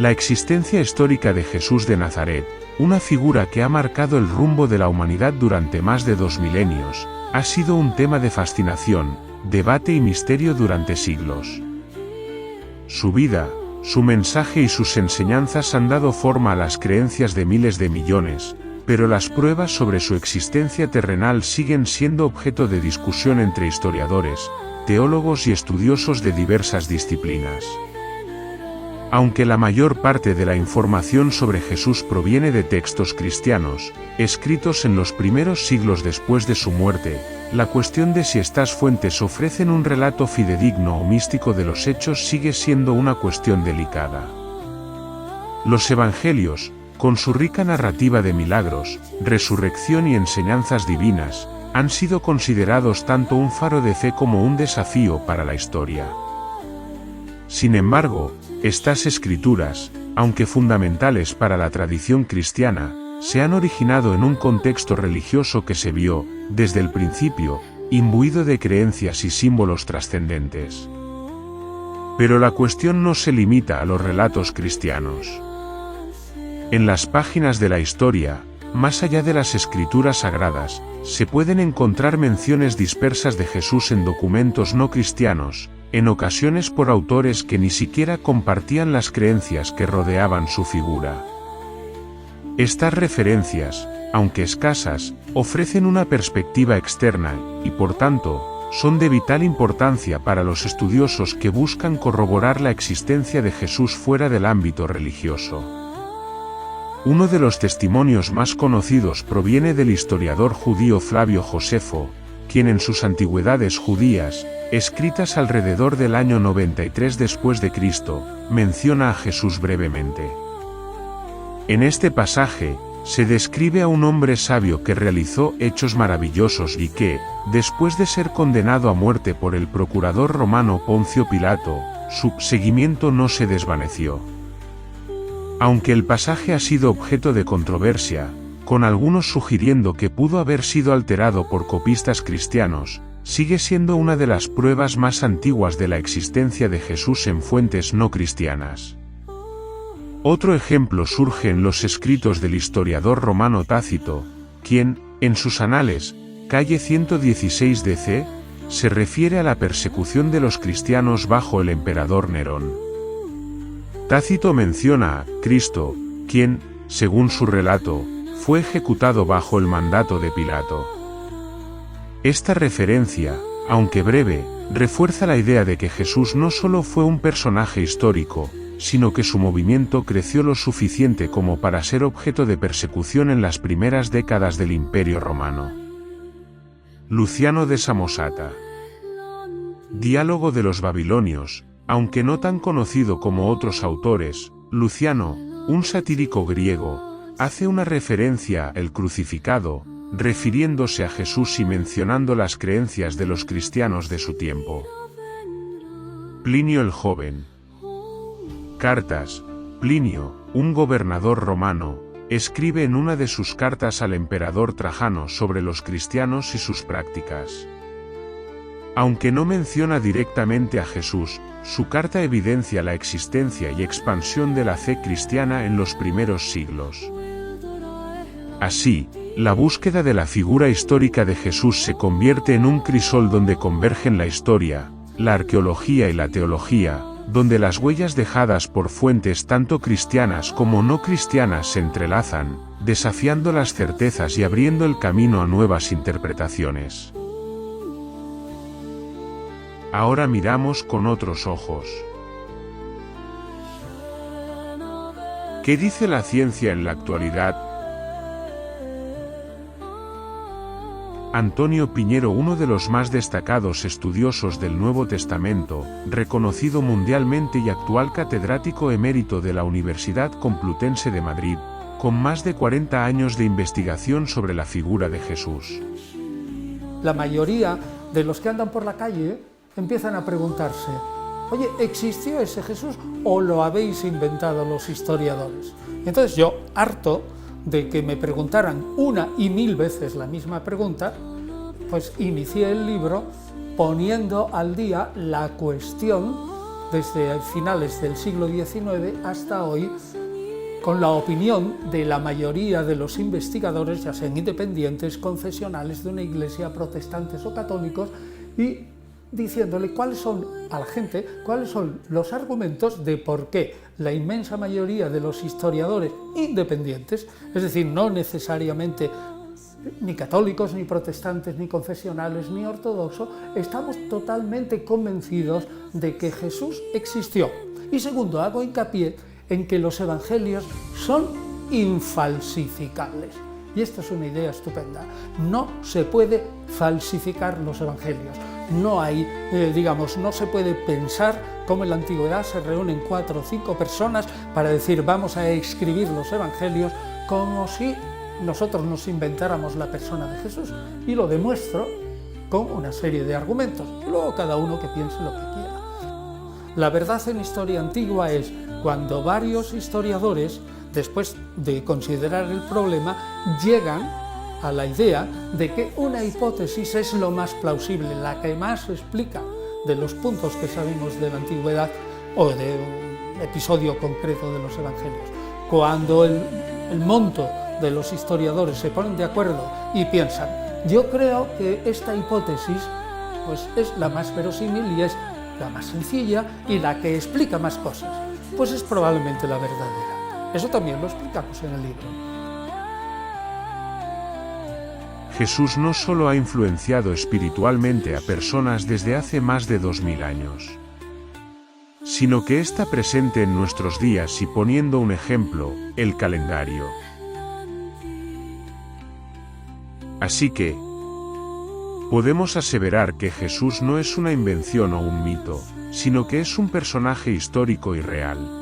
La existencia histórica de Jesús de Nazaret, una figura que ha marcado el rumbo de la humanidad durante más de 2 milenios, ha sido un tema de fascinación, debate y misterio durante siglos. Su vida, su mensaje y sus enseñanzas han dado forma a las creencias de miles de millones, pero las pruebas sobre su existencia terrenal siguen siendo objeto de discusión entre historiadores, teólogos y estudiosos de diversas disciplinas. Aunque la mayor parte de la información sobre Jesús proviene de textos cristianos, escritos en los primeros siglos después de su muerte, la cuestión de si estas fuentes ofrecen un relato fidedigno o místico de los hechos sigue siendo una cuestión delicada. Los evangelios, con su rica narrativa de milagros, resurrección y enseñanzas divinas, han sido considerados tanto un faro de fe como un desafío para la historia. Sin embargo, estas escrituras, aunque fundamentales para la tradición cristiana, se han originado en un contexto religioso que se vio, desde el principio, imbuido de creencias y símbolos trascendentes. Pero la cuestión no se limita a los relatos cristianos. En las páginas de la historia, más allá de las escrituras sagradas, se pueden encontrar menciones dispersas de Jesús en documentos no cristianos, en ocasiones por autores que ni siquiera compartían las creencias que rodeaban su figura. Estas referencias, aunque escasas, ofrecen una perspectiva externa y, por tanto, son de vital importancia para los estudiosos que buscan corroborar la existencia de Jesús fuera del ámbito religioso. Uno de los testimonios más conocidos proviene del historiador judío Flavio Josefo, quien en sus Antigüedades judías, escritas alrededor del año 93 después de Cristo, menciona a Jesús brevemente. En este pasaje, se describe a un hombre sabio que realizó hechos maravillosos y que, después de ser condenado a muerte por el procurador romano Poncio Pilato, su seguimiento no se desvaneció. Aunque el pasaje ha sido objeto de controversia, con algunos sugiriendo que pudo haber sido alterado por copistas cristianos, sigue siendo una de las pruebas más antiguas de la existencia de Jesús en fuentes no cristianas. Otro ejemplo surge en los escritos del historiador romano Tácito, quien, en sus Anales, calle 116 DC, se refiere a la persecución de los cristianos bajo el emperador Nerón. Tácito menciona a Cristo, quien, según su relato, fue ejecutado bajo el mandato de Pilato. Esta referencia, aunque breve, refuerza la idea de que Jesús no solo fue un personaje histórico, sino que su movimiento creció lo suficiente como para ser objeto de persecución en las primeras décadas del Imperio Romano. Luciano de Samosata. Diálogo de los Babilonios. Aunque no tan conocido como otros autores, Luciano, un satírico griego, hace una referencia al crucificado, refiriéndose a Jesús y mencionando las creencias de los cristianos de su tiempo. Plinio el Joven. Cartas. Plinio, un gobernador romano, escribe en una de sus cartas al emperador Trajano sobre los cristianos y sus prácticas. Aunque no menciona directamente a Jesús, su carta evidencia la existencia y expansión de la fe cristiana en los primeros siglos. Así, la búsqueda de la figura histórica de Jesús se convierte en un crisol donde convergen la historia, la arqueología y la teología, donde las huellas dejadas por fuentes tanto cristianas como no cristianas se entrelazan, desafiando las certezas y abriendo el camino a nuevas interpretaciones. Ahora miramos con otros ojos. ¿Qué dice la ciencia en la actualidad? Antonio Piñero, uno de los más destacados estudiosos del Nuevo Testamento, reconocido mundialmente y actual catedrático emérito de la Universidad Complutense de Madrid, con más de 40 años de investigación sobre la figura de Jesús. La mayoría de los que andan por la calle empiezan a preguntarse: oye, ¿existió ese Jesús o lo habéis inventado los historiadores? Entonces yo, harto de que me preguntaran una y mil veces la misma pregunta, pues inicié el libro poniendo al día la cuestión desde finales del siglo XIX hasta hoy, con la opinión de la mayoría de los investigadores, ya sean independientes, confesionales de una iglesia, protestantes o católicos, y diciéndole cuáles son a la gente, cuáles son los argumentos de por qué la inmensa mayoría de los historiadores independientes, es decir, no necesariamente ni católicos, ni protestantes, ni confesionales, ni ortodoxos, estamos totalmente convencidos de que Jesús existió. Y segundo, hago hincapié en que los evangelios son infalsificables. Y esta es una idea estupenda. No se puede falsificar los evangelios. No hay, no se puede pensar como en la antigüedad se reúnen 4 o 5 personas para decir vamos a escribir los evangelios como si nosotros nos inventáramos la persona de Jesús. Y lo demuestro con una serie de argumentos. Y luego cada uno que piense lo que quiera. La verdad en historia antigua es cuando varios historiadores, después de considerar el problema, llegan a la idea de que una hipótesis es lo más plausible, la que más explica de los puntos que sabemos de la antigüedad o de un episodio concreto de los evangelios. Cuando el monto de los historiadores se ponen de acuerdo y piensan, yo creo que esta hipótesis pues, es la más verosímil y es la más sencilla y la que explica más cosas, pues es probablemente la verdadera. Eso también lo explicamos en el libro. Jesús no solo ha influenciado espiritualmente a personas desde hace más de 2000 años, sino que está presente en nuestros días y poniendo un ejemplo, el calendario. Así que, podemos aseverar que Jesús no es una invención o un mito, sino que es un personaje histórico y real.